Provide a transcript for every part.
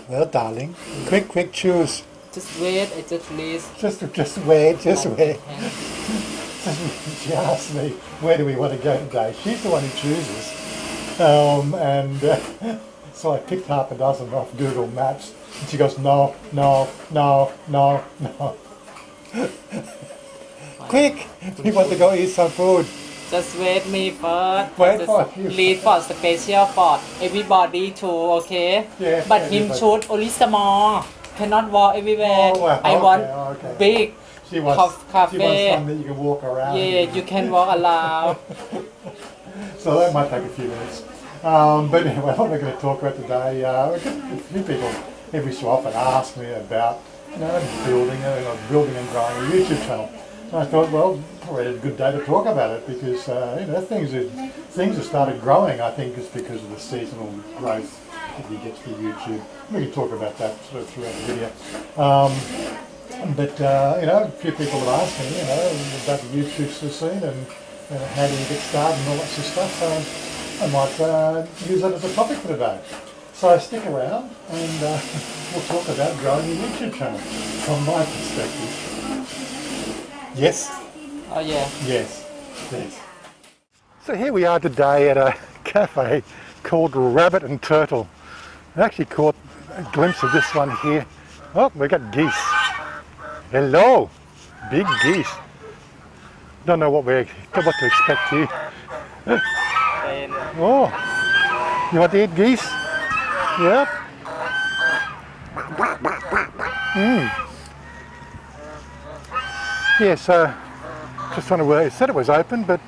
Well, darling, quick, choose. Just wait, I just list. Just wait. She asked me, where do we want to go today? She's the one who chooses. So I picked half a dozen off Google Maps. And she goes, no. Quick, we want to go eat some food. Just wait me first. Wait just for you. Lead for special for everybody too, okay? Yeah, but him everybody. shoot only small. Cannot walk everywhere. Oh, well, I want okay. big She wants cafe. one that you can walk around. Yeah, you can walk around. So that might take a few minutes. But anyway, what we're going to talk about today, a few people every so often ask me about building and growing a YouTube channel. And I thought, well, probably a good day to talk about it because things have started growing. I think it's because of the seasonal growth that you get to YouTube. We can talk about that sort of throughout the video. But a few people have asked me, about the YouTube scene and how do you get started and all that sort of stuff. So I might use that as a topic for today. So stick around and we'll talk about growing a YouTube channel from my perspective. Yes? Oh yeah. Yes. So here we are today at a cafe called Rabbit and Turtle. I actually caught a glimpse of this one here. Oh, we got geese. Hello, big geese. Don't know what to expect here. Oh, you want to eat geese? Yep. Yeah, so just trying to work. It said it was open, but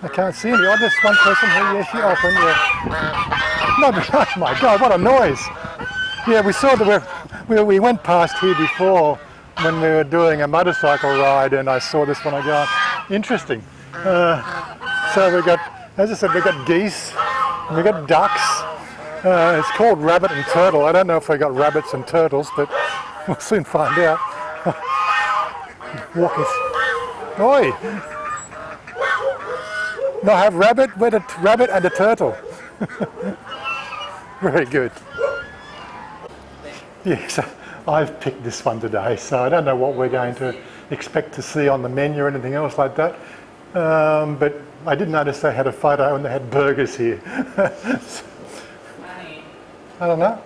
I can't see any. Oh, there's one person here. Yeah, she opened. Yeah. No, oh my God, what a noise! Yeah, we saw we went past here before when we were doing a motorcycle ride, and I saw this one. I go, interesting. So we got, as I said, we got geese, and we got ducks. It's called Rabbit and Turtle. I don't know if we got rabbits and turtles, but we'll soon find out. Walkers. Oi! No, I have rabbit with a rabbit and a turtle. Very good. Yes, I've picked this one today, so I don't know what we're going to expect to see on the menu or anything else like that. But I did notice they had a photo and they had burgers here. I don't know.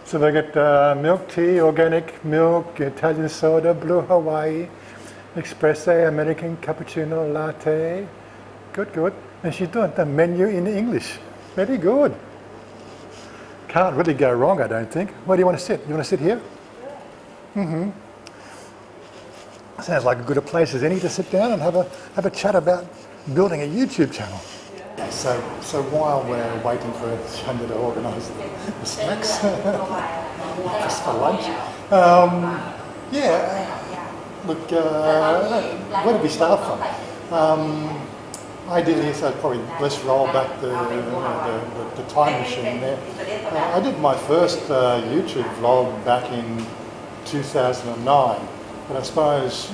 So they got milk tea, organic milk, Italian soda, blue Hawaii, espresso, American cappuccino, latte. Good. And she's doing the menu in English. Very good. Can't really go wrong, I don't think. Where do you want to sit? You want to sit here? Mm-hmm. Sounds like as good a place as any to sit down and have a chat about building a YouTube channel. So while we're waiting for Chanya to organise the snacks just for lunch, look, where did we start from? Ideally, so probably let's roll back the time machine there. I did my first YouTube vlog back in 2009, but I suppose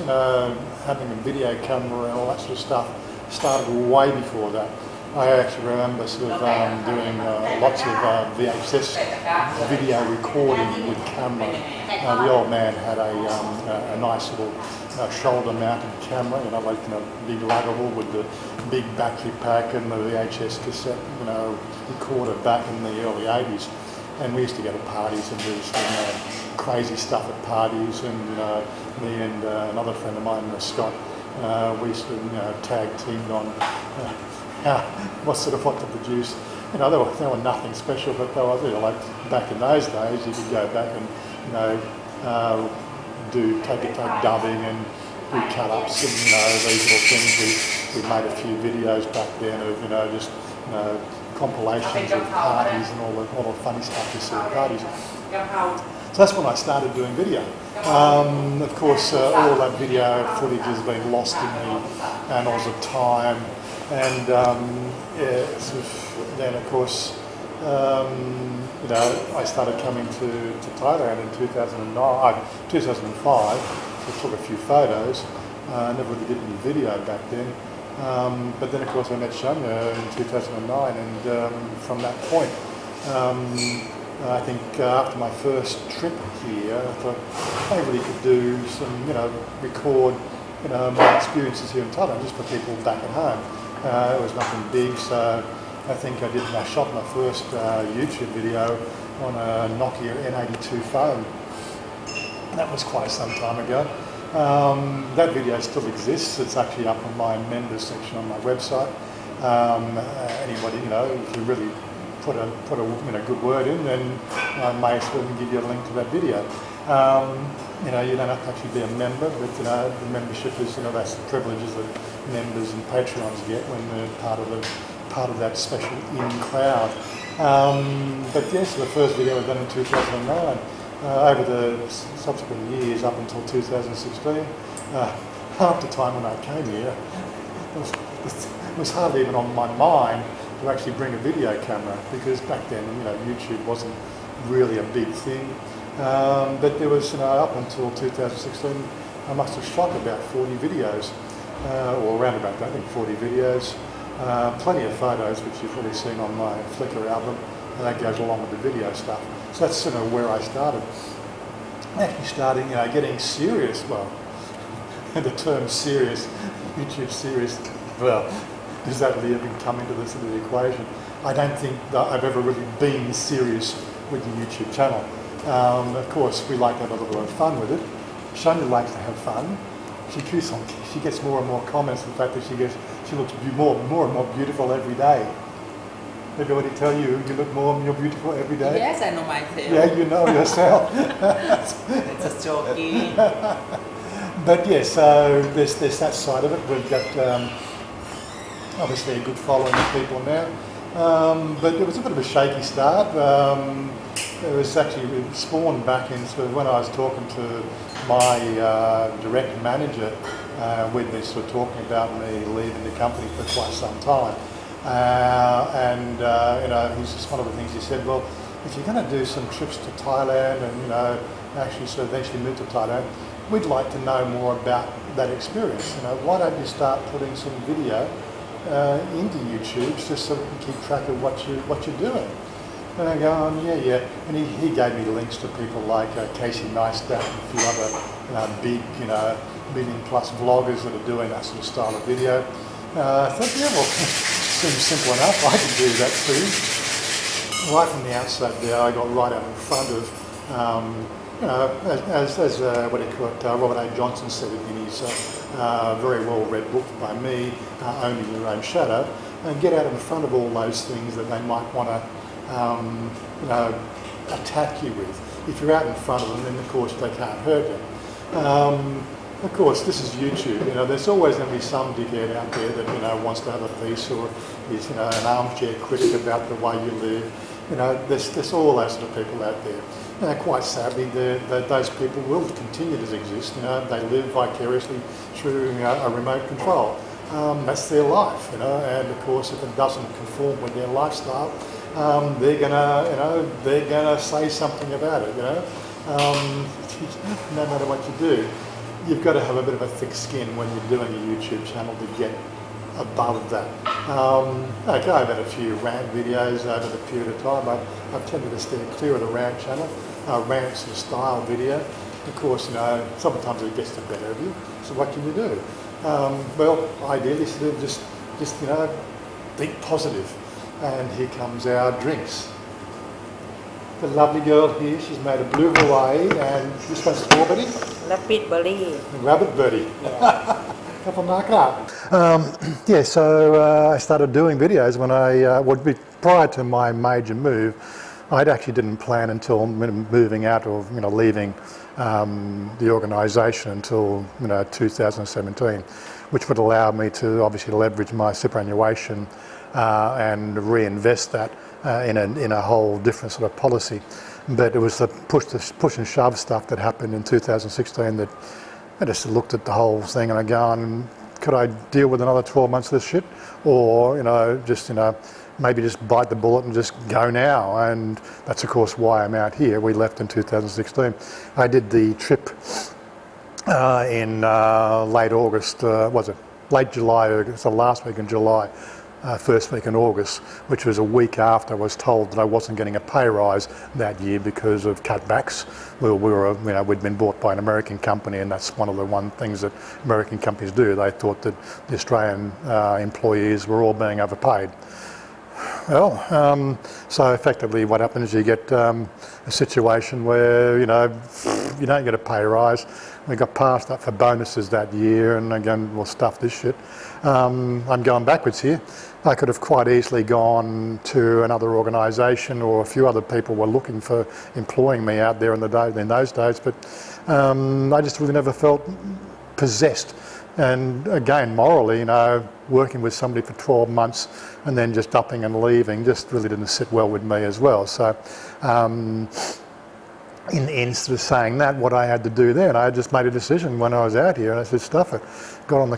having a video camera and all that sort of stuff started way before that. I actually remember sort of doing lots of VHS video recording with camera. The old man had a nice little shoulder-mounted camera, like big luggable with the big battery pack and the VHS cassette, recorder back in the early 80s. And we used to go to parties and do some crazy stuff at parties. And me and another friend of mine, Scott, we used to tag teamed on what to produce. They were nothing special, but they were like back in those days. You could go back and do take dubbing and do cut-ups and these little things. We made a few videos back then of just compilations of parties and all the funny stuff you see at parties. So that's when I started doing video. Of course, all that video footage has been lost in the annals of time. And then of course, I started coming to Thailand in 2005. I took a few photos. Never really did any video back then. But then of course I met Chanya in 2009, and from that point, I think after my first trip here, I thought I really could do some, record, my experiences here in Thailand just for people back at home. It was nothing big, so I think I shot my first YouTube video on a Nokia N82 phone. That was quite some time ago. That video still exists. It's actually up on my members section on my website. Anybody, if you really put a good word in, then I may certainly give you a link to that video. You don't have to actually be a member, but the membership is that's the privileges that members and Patreons get when they're part of that special in crowd. But yes, the first video was done in 2009. Over the subsequent years, up until 2016, half the time when I came here, it was hardly even on my mind to actually bring a video camera, because back then, YouTube wasn't really a big thing. But there was, up until 2016, I must have shot about 40 videos, or around about that, I think 40 videos. Plenty of photos, which you've already seen on my Flickr album, and that goes along with the video stuff. So that's where I started. Actually starting, getting serious. Well, the term serious, YouTube serious, well, does that really even come into the equation? I don't think that I've ever really been serious with the YouTube channel. Of course, we like to have a little bit of fun with it. Chanya likes to have fun. She gets more and more comments. The fact that she looks more and more beautiful every day. Everybody tell you look more beautiful every day? Yes, I know myself. Yeah, you know yourself. It's just joking. But yeah, so there's that side of it. We've got obviously a good following of people now. But it was a bit of a shaky start. It was actually spawned back into when I was talking to my direct manager. We'd been sort of talking about me leaving the company for quite some time. He's just one of the things he said, well, if you're going to do some trips to Thailand and, actually sort of eventually move to Thailand, we'd like to know more about that experience. Why don't you start putting some video into YouTube just so we can keep track of what you're doing? And I go, yeah. And he gave me links to people like Casey Neistat and a few other big, million-plus vloggers that are doing that sort of style of video. I thought, yeah, well, seems simple enough. I can do that too. Right from the outset there, I got right out in front of, as Robert A. Johnson said in his very well-read book by me, Owning Your Own Shadow, and get out in front of all those things that they might want to attack you with. If you're out in front of them, then of course they can't hurt you. Of course, this is YouTube. There's always going to be some dickhead out there that wants to have a piece, or is an armchair critic about the way you live. There's all those sort of people out there. Quite sadly, those people will continue to exist. They live vicariously through a remote control. That's their life. And of course, if it doesn't conform with their lifestyle, they're gonna say something about it. No matter what you do, you've got to have a bit of a thick skin when you're doing a YouTube channel to get above that. Okay, I've had a few rant videos over the period of time. I've tended to steer clear of the rant channel, rant sort of style video. Of course, sometimes it gets the better of you. So what can you do? Well, ideally, sort of just think positive. And here comes our drinks. The lovely girl here, she's made a blue Hawaii, and this one's strawberry. Rabbit berry. Rabbit berry. Yeah. So I started doing videos when prior to my major move. I actually didn't plan until moving out, or leaving the organisation until 2017, which would allow me to obviously leverage my superannuation and reinvest that in a whole different sort of policy. But it was the push and shove stuff that happened in 2016 that I just looked at the whole thing and I go, could I deal with another 12 months of this shit, or maybe just bite the bullet and just go now? And that's of course why I'm out here. We left in 2016. I did the trip in late August. Was it late July? It was the last week in July. first week in August, which was a week after I was told that I wasn't getting a pay rise that year because of cutbacks. We'd been bought by an American company, and that's one of the things that American companies do. They thought that the Australian employees were all being overpaid. Well, so effectively what happens is you get a situation where, you don't get a pay rise. We got passed up for bonuses that year, and again, we'll stuff this shit. I'm going backwards here. I could have quite easily gone to another organisation, or a few other people were looking for employing me out there in those days, but I just really never felt possessed. And again, morally, working with somebody for 12 months and then just upping and leaving just really didn't sit well with me as well. So instead of saying that, what I had to do then, I just made a decision when I was out here, and I said, stuff it. Got on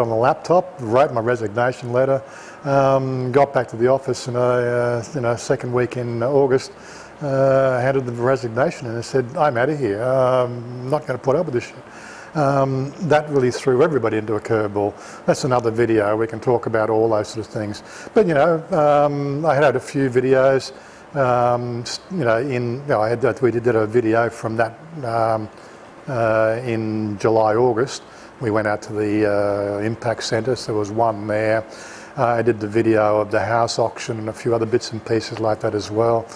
the laptop, wrote my resignation letter, got back to the office in second week in August, handed the resignation and I said, I'm out of here. I'm not going to put up with this shit. That really threw everybody into a curveball. That's another video. We can talk about all those sort of things. But I had a few videos. We did a video from that in July, August. We went out to the impact centre, so there was one there. I did the video of the house auction and a few other bits and pieces like that as well,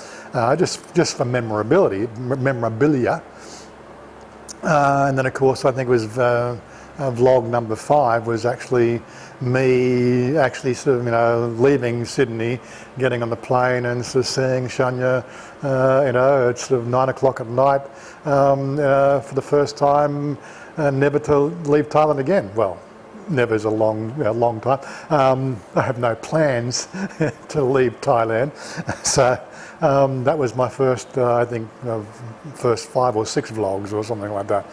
just for memorabilia. And then of course I think it was vlog number 5 was actually me sort of leaving Sydney, getting on the plane and sort of seeing Chanya, it's sort of 9 o'clock at night for the first time, never to leave Thailand again. Well, never is a long time. I have no plans to leave Thailand, so that was my first, I think, first 5 or 6 vlogs or something like that.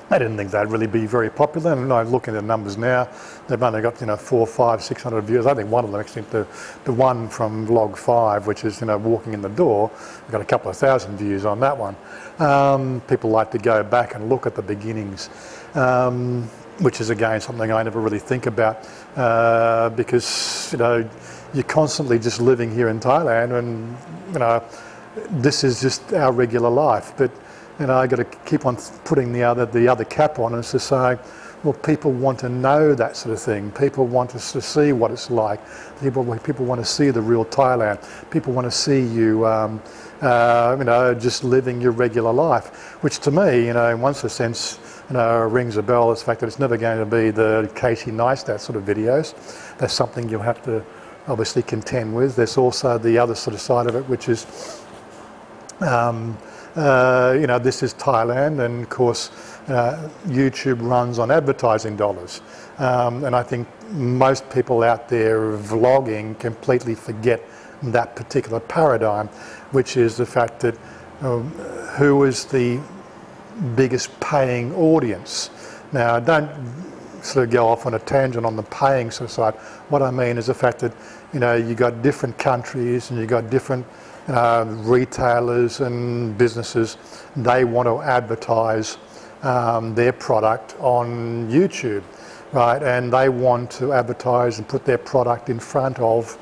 I didn't think they'd really be very popular, and I'm looking at the numbers now. They've only got 400, 500, 600 views. I think one of them, actually, the one from vlog 5, which is walking in the door, we've got a couple of thousand views on that one. People like to go back and look at the beginnings, which is again something I never really think about because you're constantly just living here in Thailand, and this is just our regular life. But I got to keep on putting the other cap on, and to say, well, people want to know that sort of thing. People want us to see what it's like. People want to see the real Thailand. People want to see you, just living your regular life, which to me, in one sense, rings a bell. It's the fact that it's never going to be the Casey Neistat sort of videos. That's something you'll have to obviously contend with. There's also the other sort of side of it, which is, this is Thailand, and of course YouTube runs on advertising dollars, and I think most people out there vlogging completely forget that particular paradigm, which is the fact that who is the biggest paying audience. Now, don't sort of go off on a tangent on the paying sort of side. What I mean is the fact that you got different countries and you got different retailers and businesses. They want to advertise their product on YouTube, right? And they want to advertise and put their product in front of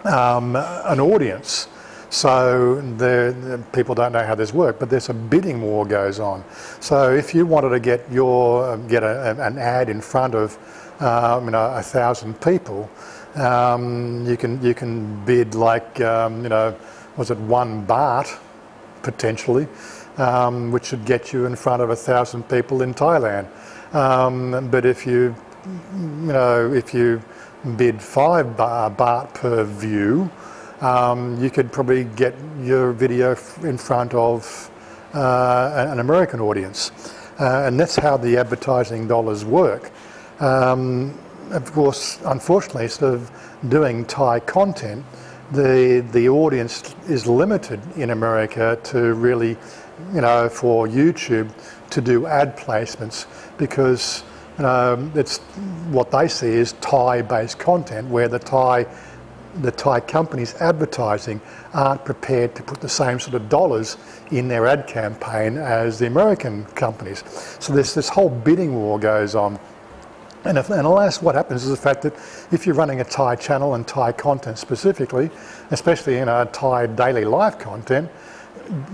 an audience. So the people don't know how this works, but there's a bidding war goes on. So if you wanted to get an ad in front of 1,000 people, you can bid like was it 1 baht potentially, which should get you in front of 1,000 people in Thailand. But if you bid 5 baht per view, you could probably get your video in front of an American audience, and that's how the advertising dollars work. Of course, unfortunately, sort of doing Thai content, the audience is limited in America to really, for YouTube to do ad placements, because it's what they see is Thai-based content, where the Thai companies advertising aren't prepared to put the same sort of dollars in their ad campaign as the American companies. So this whole bidding war goes on. And alas, what happens is the fact that if you're running a Thai channel and Thai content specifically, especially in a Thai daily life content,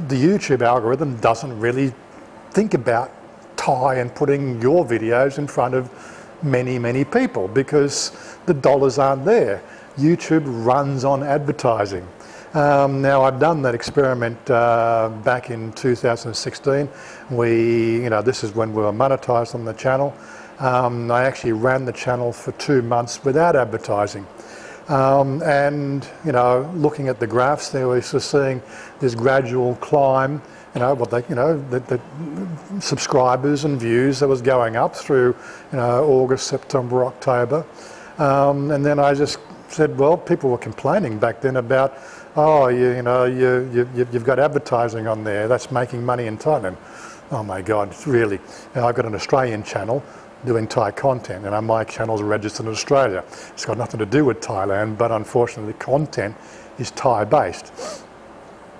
the YouTube algorithm doesn't really think about Thai and putting your videos in front of many, many people because the dollars aren't there. YouTube runs on advertising. Now I've done that experiment back in 2016. This is when we were monetized on the channel. I actually ran the channel for 2 months without advertising. And looking at the graphs there, we're just seeing this gradual climb, the subscribers and views that was going up through August, September, October. And then I just said, well, people were complaining back then about, oh, you've got advertising on there, that's making money in Thailand. Oh my God, really? I've got an Australian channel doing Thai content, and my channel's registered in Australia. It's got nothing to do with Thailand, but unfortunately the content is Thai-based.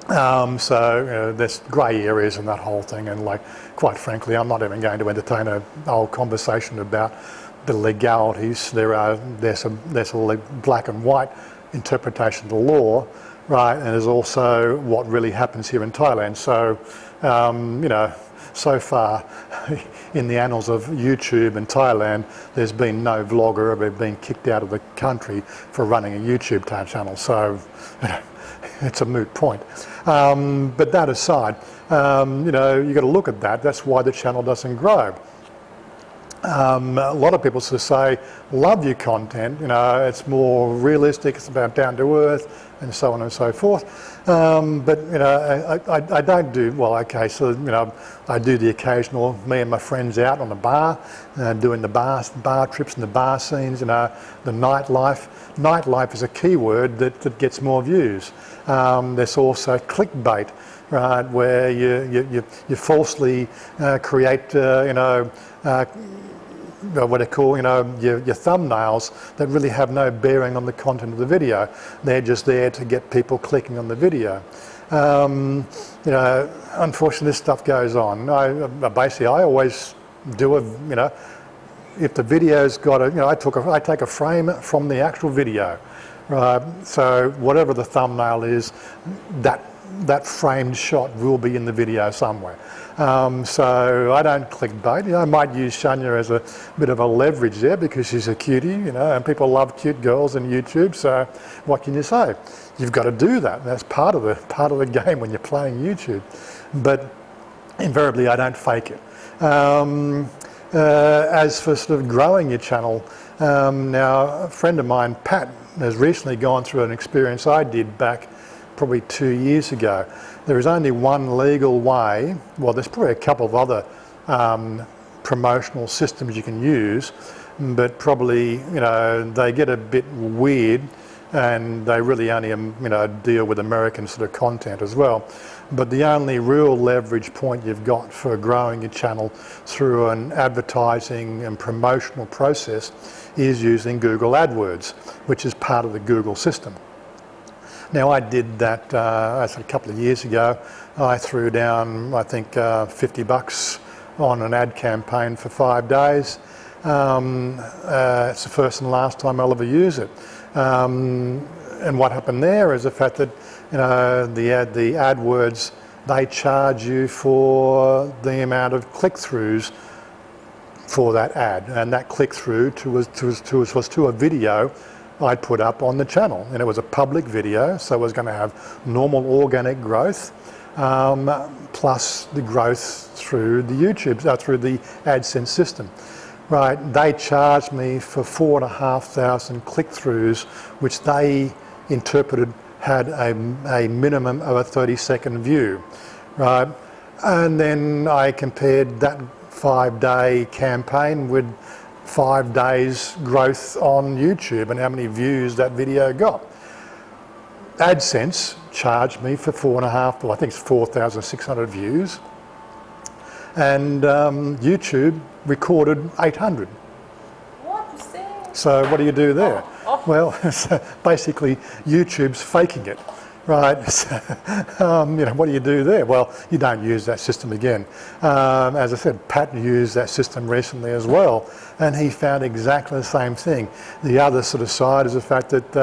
So there's grey areas in that whole thing, and quite frankly, I'm not even going to entertain a whole conversation about the legalities. There's a black and white interpretation of the law, right? And there's also what really happens here in Thailand. So, so far in the annals of YouTube in Thailand, there's been no vlogger ever been kicked out of the country for running a YouTube channel. So it's a moot point. But that aside, you've got to look at that. That's why the channel doesn't grow. A lot of people sort of say, love your content, it's more realistic, it's about down to earth, and so on and so forth. But I don't do, well, okay, so I do the occasional, me and my friends out on the bar, doing the bar trips and the bar scenes, the nightlife. Nightlife is a keyword that gets more views. There's also clickbait, right, where you falsely create, what they call, your thumbnails that really have no bearing on the content of the video. They're just there to get people clicking on the video. Unfortunately, this stuff goes on. I always do if the video's got I take a frame from the actual video, right? So whatever the thumbnail is, that framed shot will be in the video somewhere. So I don't clickbait. I might use Chanya as a bit of a leverage there because she's a cutie, and people love cute girls in YouTube. So what can you say? You've got to do that. That's part of the game when you're playing YouTube. But invariably, I don't fake it. As for sort of growing your channel, now a friend of mine, Pat, has recently gone through an experience I did back probably 2 years ago. There is only one legal way, well there's probably a couple of other promotional systems you can use, but probably they get a bit weird and they really only deal with American sort of content as well. But the only real leverage point you've got for growing your channel through an advertising and promotional process is using Google AdWords, which is part of the Google system. Now I did that a couple of years ago. I threw down, I think, $50 on an ad campaign for 5 days. It's the first and last time I'll ever use it. And what happened there is the fact that the AdWords, they charge you for the amount of click-throughs for that ad, and that click-through was to a video I'd put up on the channel, and it was a public video, so it was going to have normal organic growth, plus the growth through the through the AdSense system. Right, they charged me for 4,500 click-throughs, which they interpreted had a minimum of a 30-second view, right? And then I compared that 5-day campaign with 5 days growth on YouTube and how many views that video got. AdSense charged me for 4,500, well, I think it's 4,600 views, and YouTube recorded 800. What you say? So what do you do there? Well, basically YouTube's faking it, right? What do you do there? Well, you don't use that system again. As I said, Pat used that system recently as well. and he found exactly the same thing. The other sort of side is the fact that,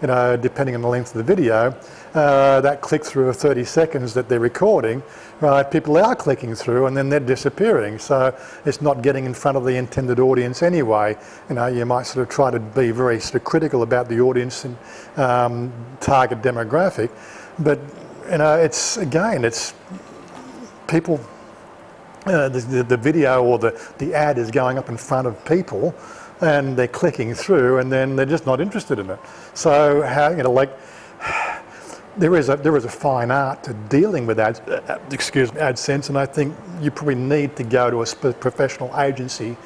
you know, depending on the length of the video, that click-through of 30 seconds that they're recording, right, people are clicking through and then they're disappearing. So it's not getting in front of the intended audience anyway. You know, you might sort of try to be very sort of critical about the audience and target demographic, but, you know, it's, again, it's people, the video or the ad is going up in front of people and they're clicking through and then they're just not interested in it. So how, you know, like, there is a fine art to dealing with AdSense, and I think you probably need to go to a professional agency,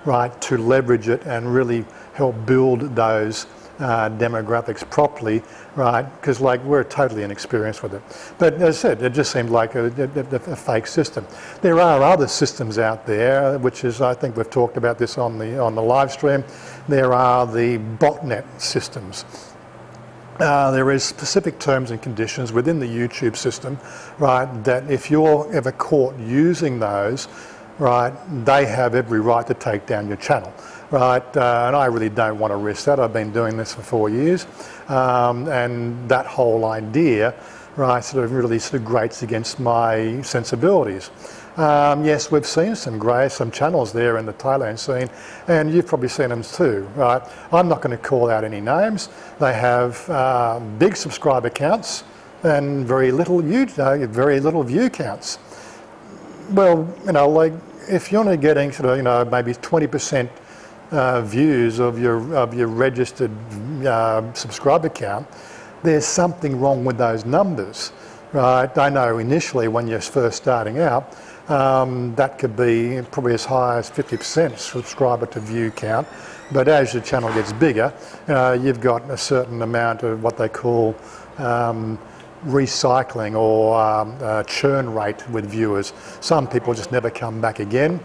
right, to leverage it and really help build those demographics properly, right? Because like we're totally inexperienced with it. But as I said, it just seemed like a fake system. There are other systems out there, which is, I think we've talked about this on the live stream. There are the botnet systems. There is specific terms and conditions within the YouTube system, right, that if you're ever caught using those, right, they have every right to take down your channel, right, and I really don't want to risk that. I've been doing this for 4 years, and that whole idea, right, sort of really sort of grates against my sensibilities. Yes, we've seen some channels there in the Thailand scene, and you've probably seen them too, right? I'm not going to call out any names. They have big subscriber counts and very little view counts. Well, you know, like if you're only getting sort of, you know, maybe 20% views of your registered subscriber count, there's something wrong with those numbers, right? I know initially when you're first starting out, that could be probably as high as 50% subscriber to view count, but as the channel gets bigger, you've got a certain amount of what they call recycling or churn rate with viewers. Some people just never come back again,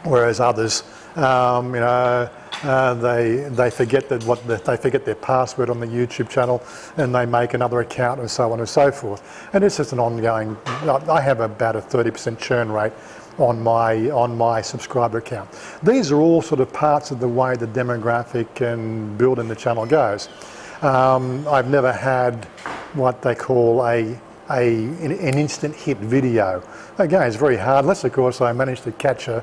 whereas others, you know, they forget they forget their password on the YouTube channel and they make another account and so on and so forth. And it's just an ongoing. I have about a 30% churn rate on my subscriber account. These are all sort of parts of the way the demographic and building the channel goes. I've never had what they call an instant hit video. Again, it's very hard, unless of course I managed to catch a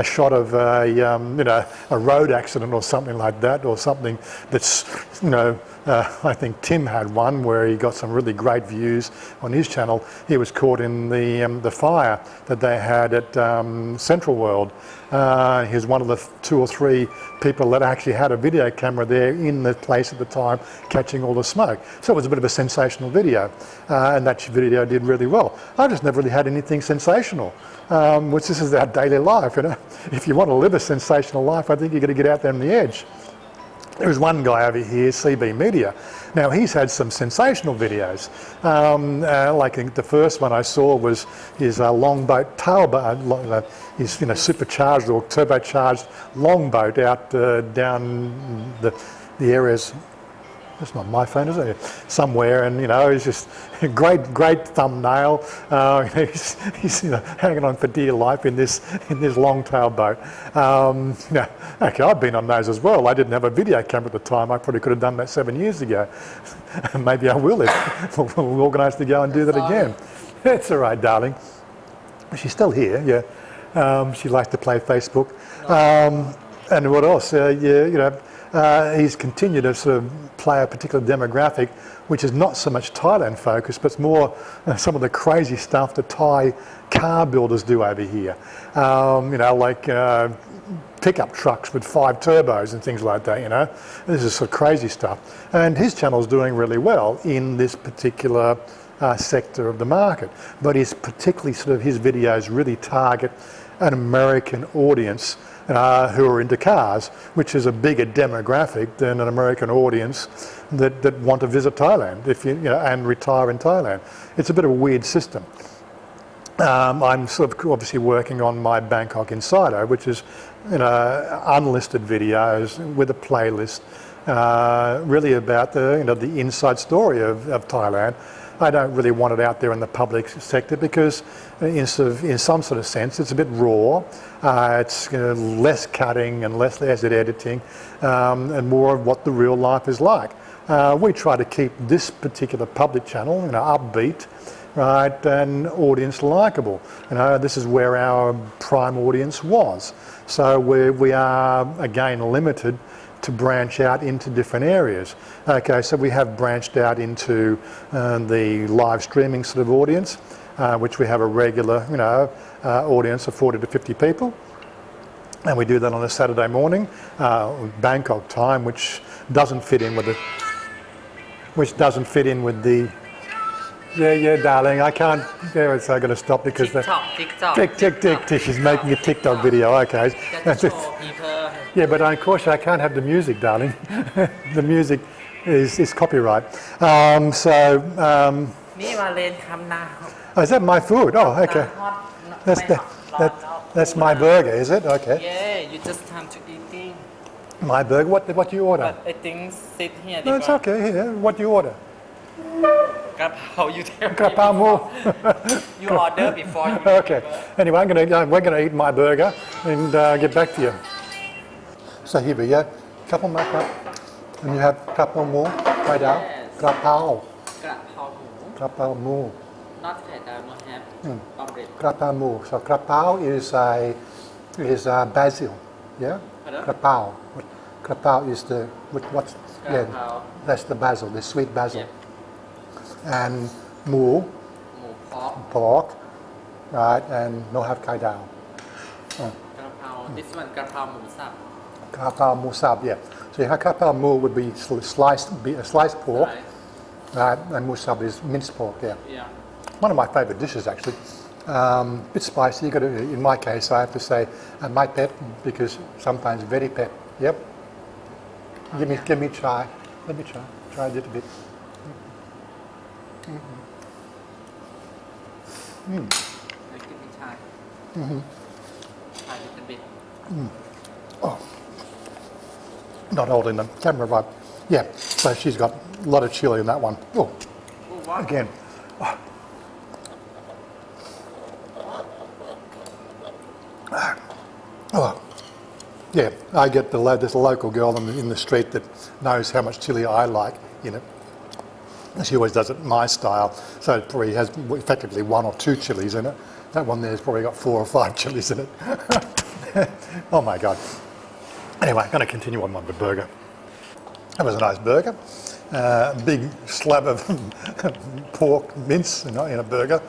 shot of you know, a road accident or something like that, or something that's, you know, I think Tim had one where he got some really great views on his channel. He was caught in the fire that they had at Central World. He was one of the 2 or 3 people that actually had a video camera there in the place at the time, catching all the smoke. So it was a bit of a sensational video, and that video did really well. I just never really had anything sensational, which this is our daily life, you know. If you want to live a sensational life, I think you've got to get out there on the edge. There's one guy over here, CB Media. Now he's had some sensational videos. Like the first one I saw was his longboat tailboat, his, you know, supercharged or turbocharged longboat out down the areas. That's not my phone, is it? Somewhere, and you know, it's just a great thumbnail. He's you know, hanging on for dear life in this long tail boat. You know, okay, I've been on those as well. I didn't have a video camera at the time. I probably could have done that 7 years ago. Maybe I will if we'll organise to go and do that again. It's all right, darling. She's still here. Yeah, she likes to play Facebook. And what else? Yeah, you know. He's continued to sort of play a particular demographic, which is not so much Thailand focused, but it's more some of the crazy stuff that Thai car builders do over here. You know, like pickup trucks with 5 turbos and things like that, you know. This is sort of crazy stuff. And his channel's doing really well in this particular sector of the market. But he's particularly sort of, his videos really target an American audience who are into cars, which is a bigger demographic than an American audience that want to visit Thailand, you know, and retire in Thailand. It's a bit of a weird system. I'm sort of obviously working on my Bangkok Insider, which is, you know, unlisted videos with a playlist really about the inside story of Thailand. I don't really want it out there in the public sector because in some sort of sense it's a bit raw. It's less cutting and less editing and more of what the real life is like. We try to keep this particular public channel upbeat, right, and audience likeable. This is where our prime audience was. So we are again limited to branch out into different areas. Okay, so we have branched out into the live streaming sort of audience, which we have a regular audience of 40 to 50 people. And we do that on a Saturday morning, Bangkok time, which doesn't fit in with the yeah, darling, I can't. Yeah, so I'm going to stop because TikTok. She's making a TikTok video. Okay. Yeah, but of course I can't have the music, darling. The music is copyright. Ni ma len kam na. Oh, is that my food? Oh, okay. That's my burger, is it? Okay. Yeah, you just come to eating. My burger. What do you order? But I think sit here. No, it's okay. Here, what do you order? กระเพรา you tell me. กระเพราหมู You order before you. Okay. Anyway, we're gonna eat my burger and get back to you. So here we go. Couple more cup. And you have couple more right now. Krapao. กระเพราหมู Krapao mu. Not ไข่ดาว no have omelette. Krapao mu. So krapao is basil. Yeah. Pardon? Krapao. Krapao is what's yeah. Krapao. That's the basil, the sweet basil. Yeah. And mu, หมู pork, right, and no have kai dao. กระเพรา this one กระเพราหมูสับ Krapao mu sab, yeah. So your krapao mu would be sliced pork, right, and mu sab is minced pork, yeah. yeah One of my favourite dishes actually. Bit spicy. You got to, in my case, I have to say my pet because sometimes very pet. Yep. Give me try. Let me try a little bit. give me time try a little bit Oh, not holding the camera right. Yeah. So she's got a lot of chili in that one. Oh, wow. again. Oh. Yeah, I get there's a local girl in the street that knows how much chili I like in it. She always does it my style, so it probably has effectively 1 or 2 chilies in it. That one there's probably got 4 or 5 chilies in it. Oh my God. Anyway, I'm going to continue on with the burger. That was a nice burger. Big slab of pork mince in a burger.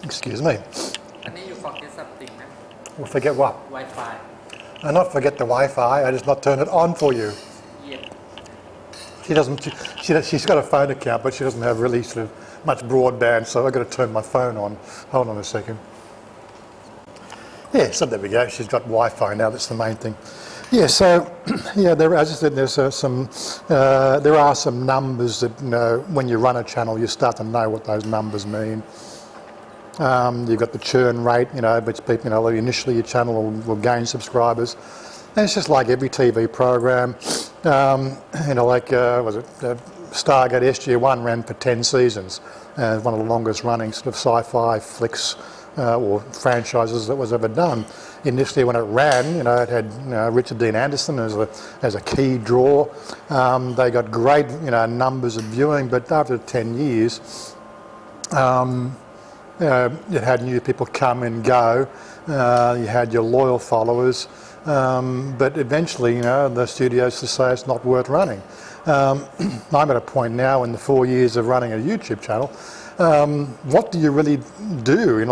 Excuse me. And then you forget something,นะ Well, forget what? Wi-Fi. I not forget the Wi-Fi. I just not turn it on for you. Yeah. She's got a phone account, but she doesn't have really sort of much broadband, so I've got to turn my phone on. Hold on a second. Yeah, so there we go. She's got Wi-Fi now. That's the main thing. Yeah, so yeah, as I said, there are some numbers that when you run a channel, you start to know what those numbers mean. You've got the churn rate, which people, initially your channel will gain subscribers. And it's just like every TV program. Was it Stargate SG1 ran for 10 seasons. One of the longest running sort of sci-fi flicks or franchises that was ever done. Initially when it ran, it had Richard Dean Anderson as a key draw. They got great, numbers of viewing, but after 10 years, you had new people come and go. You had your loyal followers. But eventually, the studios just say it's not worth running. I'm at a point now in the 4 years of running a YouTube channel. What do you really do?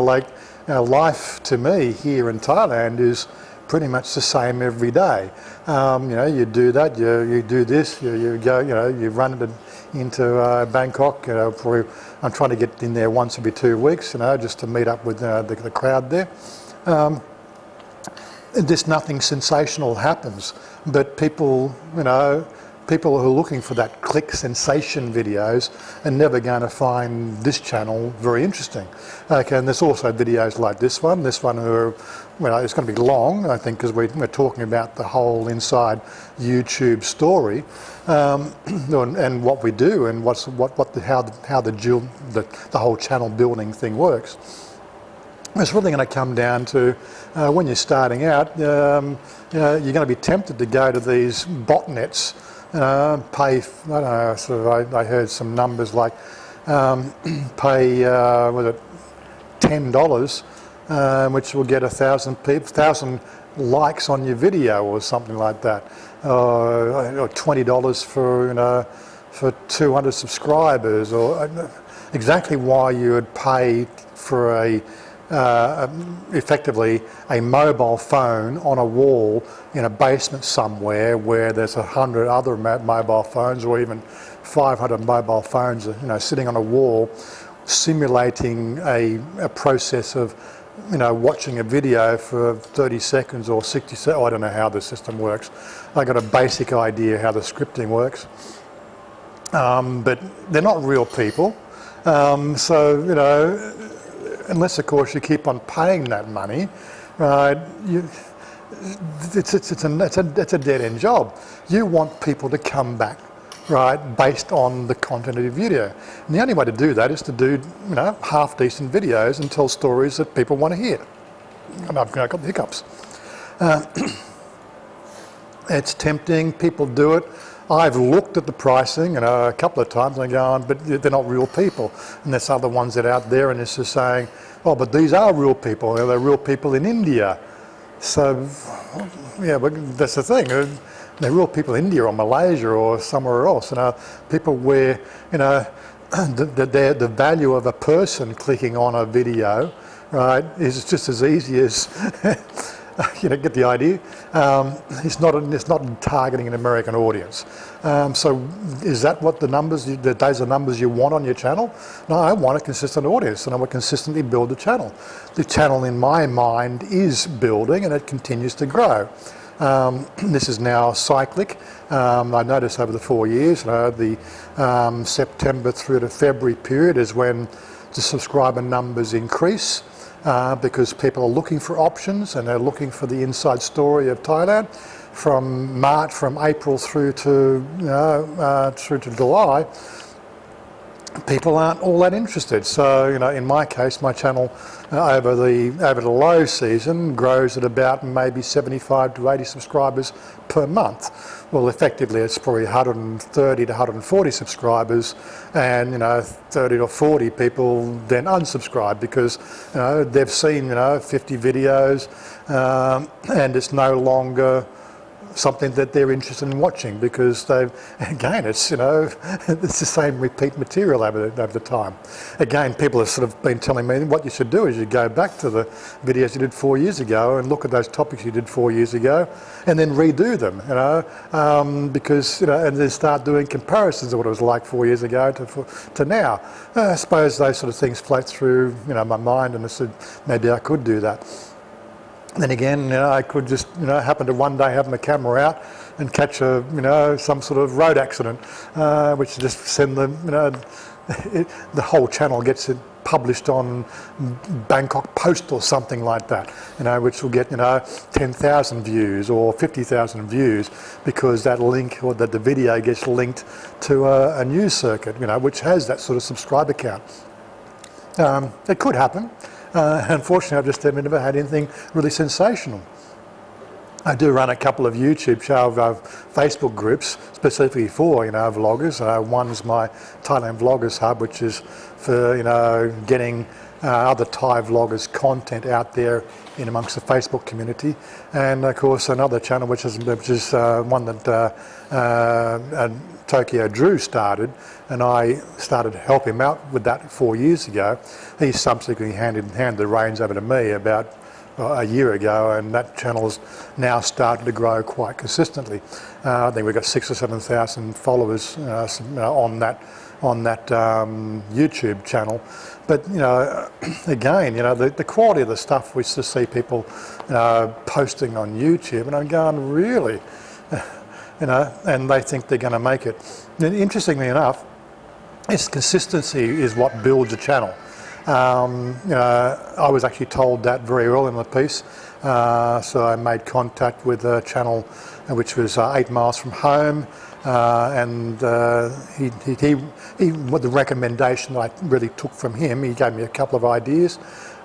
Life to me here in Thailand is pretty much the same every day. You do that, you do this, you go, you run it into Bangkok. I'm trying to get in there once every 2 weeks, just to meet up with the crowd there. Just nothing sensational happens, but people, people who are looking for that click sensation videos are never going to find this channel very interesting. Okay, and there's also videos like this one. This one, it's going to be long, I think, because we're talking about the whole inside YouTube story and what we do and how the whole channel building thing works. It's really going to come down to when you're starting out, you're going to be tempted to go to these botnets, pay, I don't know, I heard some numbers like pay, was it $10, which will get 1,000 likes on your video or something like that, or $20 for 200 subscribers, or exactly why you would pay for effectively a mobile phone on a wall in a basement somewhere where there's 100 other mobile phones, or even 500 mobile phones, sitting on a wall, simulating a process of, watching a video for 30 seconds or 60 seconds. I don't know how the system works. I got a basic idea how the scripting works, but they're not real people. So unless of course you keep on paying that money, right? It's a dead end job. You want people to come back, right, based on the content of your video. And the only way to do that is to do, half decent videos and tell stories that people want to hear. And I've got the hiccups. It's tempting. People do it. I've looked at the pricing a couple of times and going, but they're not real people. And there's other ones that are out there, and it's just saying, oh, but these are real people. They're real people in India. So, yeah, but that's the thing. They're real people in India or Malaysia or somewhere else. People where, the value of a person clicking on a video, right, is just as easy as, get the idea. It's not targeting an American audience. So is that what those are numbers you want on your channel? No, I want a consistent audience, and I want to consistently build the channel. The channel in my mind is building, and it continues to grow. This is now cyclic. I noticed over the 4 years, the September through to February period is when the subscriber numbers increase. Because people are looking for options and they're looking for the inside story of Thailand. From April through to July, people aren't all that interested. So in my case, my channel over the low season grows at about maybe 75 to 80 subscribers per month. Well, effectively, it's probably 130 to 140 subscribers, and 30 or 40 people then unsubscribe because they've seen 50 videos, and it's no longer something that they're interested in watching because it's the same repeat material over the time. Again, people have sort of been telling me what you should do is you go back to the videos you did 4 years ago and look at those topics you did 4 years ago and then redo them, because, and then start doing comparisons of what it was like 4 years ago to now. I suppose those sort of things float through, my mind, and I said maybe I could do that. Then again, I could just, happen to one day have my camera out and catch some sort of road accident, which just send the whole channel gets it published on Bangkok Post or something like that, which will get 10,000 views or 50,000 views because that link or that the video gets linked to a news circuit, which has that sort of subscriber count. It could happen. Unfortunately, I've just never had anything really sensational. I do run a couple of YouTube Facebook groups specifically for vloggers. One's my Thailand Vloggers Hub, which is for getting other Thai vloggers' content out there in amongst the Facebook community, and of course another channel which is one that Tokyo Drew started, and I started to help him out with that 4 years ago. He subsequently handed the reins over to me about a year ago, and that channel's now started to grow quite consistently. I think we've got 6,000 or 7,000 followers on that YouTube channel. But again, the quality of the stuff we just see people posting on YouTube, and I'm going, really? and they think they're going to make it. And interestingly enough, it's consistency is what builds a channel. I was actually told that very early in the piece, so I made contact with a channel which was 8 miles from home, and what the recommendation that I really took from him, he gave me a couple of ideas.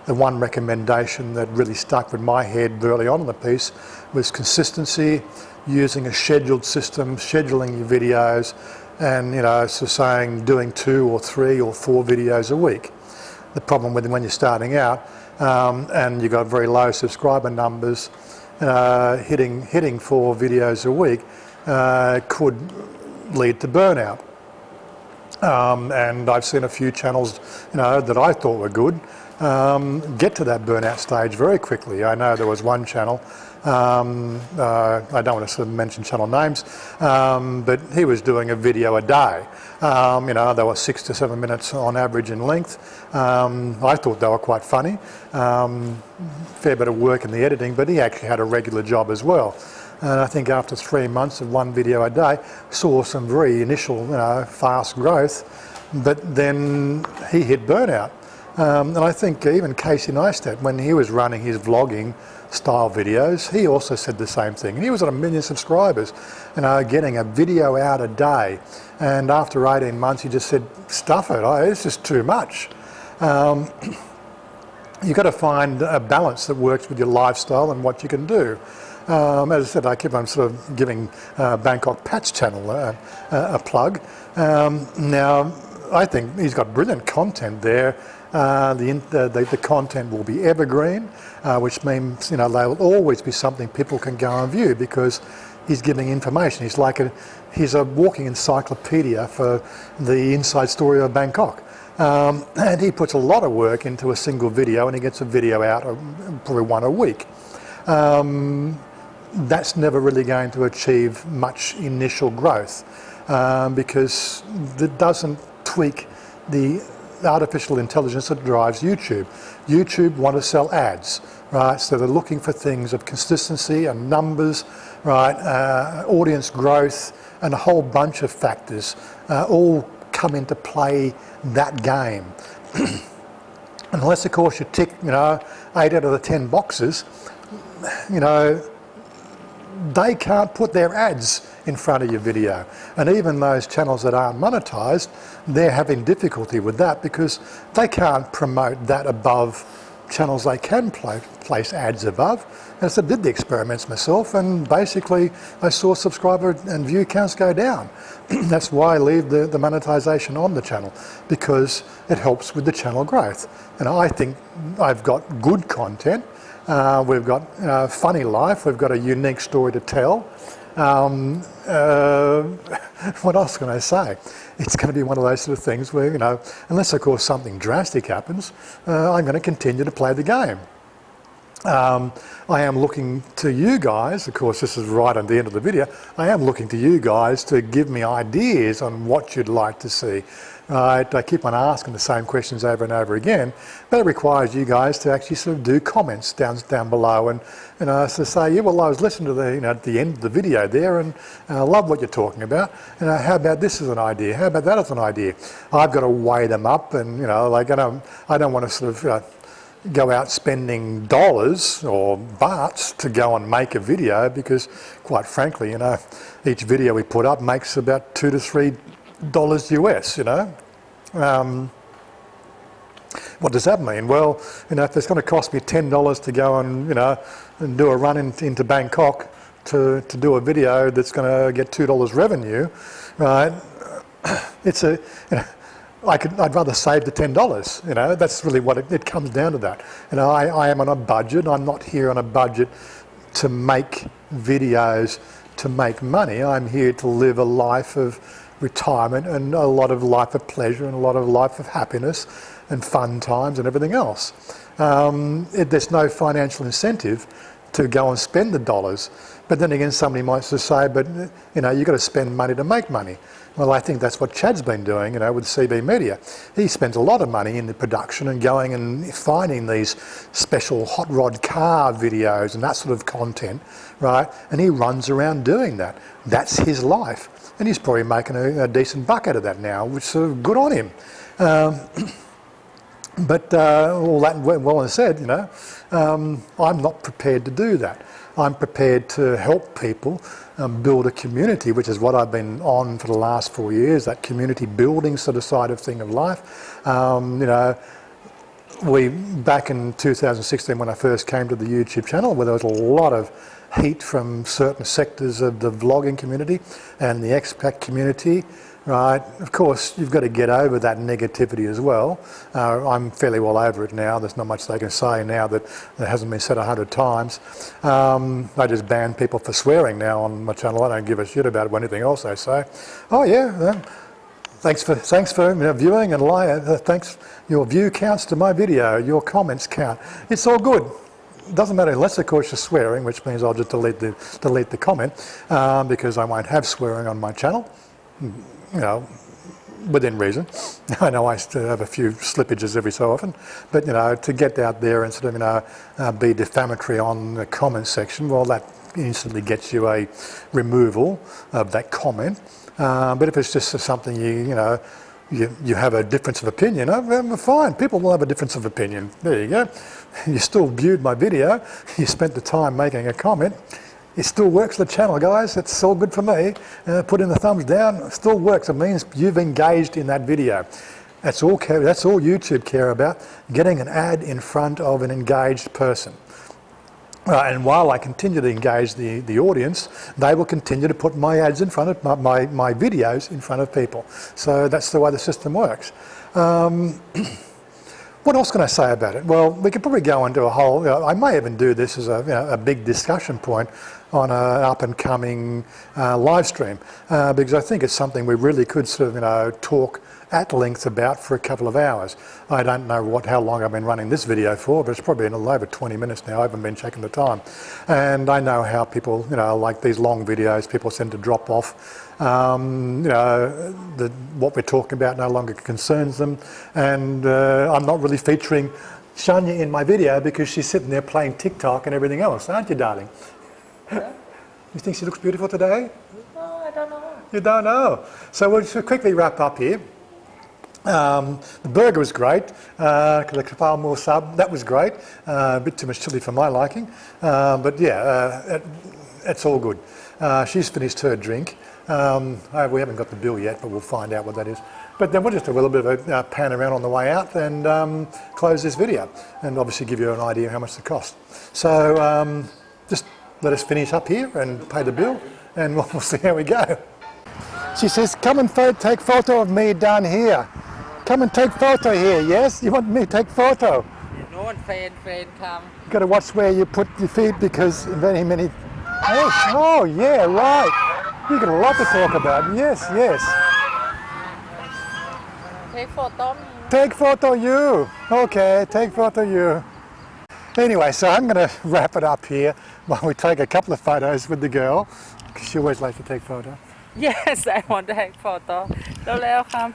The one recommendation that really stuck with my head early on in the piece was consistency, using a scheduled system, scheduling your videos, and so saying doing 2 or 3 or 4 videos a week. The problem with when you're starting out and you've got very low subscriber numbers, hitting 4 videos a week could lead to burnout. And I've seen a few channels that I thought were good get to that burnout stage very quickly. I know there was one channel, I don't want to sort of mention channel names, but he was doing a video a day. They were 6 to 7 minutes on average in length. I thought they were quite funny. Fair bit of work in the editing, but he actually had a regular job as well. And I think after 3 months of 1 video a day, saw some very initial, fast growth, but then he hit burnout. And I think even Casey Neistat, when he was running his vlogging style videos, he also said the same thing. And he was at 1 million subscribers, getting a video out a day. And after 18 months, he just said, stuff it, it's just too much. You've got to find a balance that works with your lifestyle and what you can do. As I said, I keep on sort of giving Bangkok Pat's channel a plug. Now, I think he's got brilliant content there. The content will be evergreen, which means there will always be something people can go and view because he's giving information. He's a walking encyclopedia for the inside story of Bangkok. And he puts a lot of work into a single video, and he gets a video out probably 1 a week. That's never really going to achieve much initial growth because it doesn't tweak the artificial intelligence that drives YouTube. YouTube want to sell ads, right? So they're looking for things of consistency and numbers, right? Audience growth and a whole bunch of factors all come into play that game. Unless, of course, you tick, 8 out of the 10 boxes, they can't put their ads in front of your video. And even those channels that aren't monetized, they're having difficulty with that because they can't promote that above channels they can place ads above. And so I did the experiments myself, and basically I saw subscriber and view counts go down. That's why I leave the monetization on the channel, because it helps with the channel growth. And I think I've got good content. We've got funny life. We've got a unique story to tell. What else can I say? It's going to be one of those sort of things where, unless of course something drastic happens, I'm going to continue to play the game. I am looking to you guys, of course this is right at the end of the video, I am looking to you guys to give me ideas on what you'd like to see. Right, I keep on asking the same questions over and over again, but it requires you guys to actually sort of do comments down below and to say, yeah, well, I was listening to the at the end of the video there, and I love what you're talking about. How about this as an idea? How about that as an idea? I've got to weigh them up, and I don't want to sort of go out spending dollars or bahts to go and make a video, because quite frankly, each video we put up makes about $2 to $3 US, What does that mean? Well, if it's going to cost me $10 to go and do a run into Bangkok to do a video that's going to get $2 revenue, right? I'd rather save the $10. That's really what it comes down to. That. I am on a budget. I'm not here on a budget to make videos to make money. I'm here to live a life of retirement and a lot of life of pleasure and a lot of life of happiness and fun times and everything else. There's no financial incentive to go and spend the dollars. But then again, somebody might just say, but you've got to spend money to make money. Well, I think that's what Chad's been doing, with CB Media. He spends a lot of money in the production and going and finding these special hot rod car videos and that sort of content, right? And he runs around doing that. That's his life. And he's probably making a decent buck out of that now, which is sort of good on him. But all that well and said, I'm not prepared to do that. I'm prepared to help people build a community, which is what I've been on for the last 4 years, that community building sort of side of thing of life. Back in 2016 when I first came to the YouTube channel, where there was a lot of heat from certain sectors of the vlogging community and the expat community, right? Of course, you've got to get over that negativity as well. I'm fairly well over it now. There's not much they can say now that hasn't been said 100 times. They just ban people for swearing now on my channel. I don't give a shit about anything else they say. Oh yeah, thanks for viewing and thanks. Your view counts to my video. Your comments count. It's all good. It doesn't matter unless, of course, you're swearing, which means I'll just delete the comment because I won't have swearing on my channel. Within reason. I know I still have a few slippages every so often, but to get out there and sort of be defamatory on the comment section, well, that instantly gets you a removal of that comment. But if it's just something you have a difference of opinion, fine. People will have a difference of opinion. There you go. You still viewed my video. You spent the time making a comment. It still works for the channel, guys. It's all good for me. Put in the thumbs down. It still works. It means you've engaged in that video. That's all YouTube care about, getting an ad in front of an engaged person. And while I continue to engage the audience, they will continue to put my ads in front of my videos in front of people. So that's the way the system works. What else can I say about it? Well, we could probably go into a whole, I may even do this as a big discussion point on an up-and-coming live stream, because I think it's something we really could sort of, talk at length about for a couple of hours. I don't know how long I've been running this video for, but it's probably been a little over 20 minutes now. I haven't been checking the time. And I know how people, like these long videos, people tend to drop off. What we're talking about no longer concerns them. And I'm not really featuring Chanya in my video because she's sitting there playing TikTok and everything else, aren't you, darling? Yeah. You think she looks beautiful today? No, I don't know. You don't know. So we'll just quickly wrap up here. The burger was great. That was great. A bit too much chili for my liking. But yeah, it's all good. She's finished her drink. We haven't got the bill yet, but we'll find out what that is. But then we'll just do a little bit of a pan around on the way out and close this video and obviously give you an idea how much it cost. So just let us finish up here and pay the bill and we'll see how we go. She says, come and take photo of me down here. Come and take photo here, yes? You want me to take photo? No one friend come. You've got to watch where you put your feet because many... Oh, yeah, right. You've got a lot to talk about. Yes, yes. Take photo me. Take photo you. Okay, take photo you. Anyway, so I'm going to wrap it up here while we take a couple of photos with the girl. She always likes to take photos. Yes, I want to take photo. Hello, come.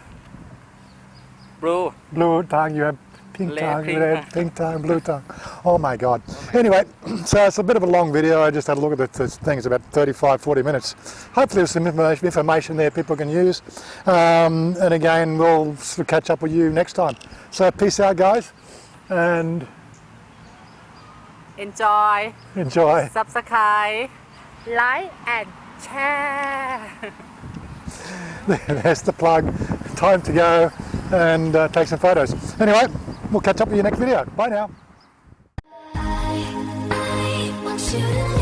Blue. Blue tongue, you have pink tongue, pink. red, pink tongue, blue tongue. Oh my God. Anyway, so it's a bit of a long video. I just had a look at the things, about 35, 40 minutes. Hopefully there's some information there people can use. And again, we'll sort of catch up with you next time. So peace out, guys. And Enjoy. Subscribe. Like and share. there's the plug. Time to go and take some photos. Anyway, we'll catch up with you next video. Bye now. I want you to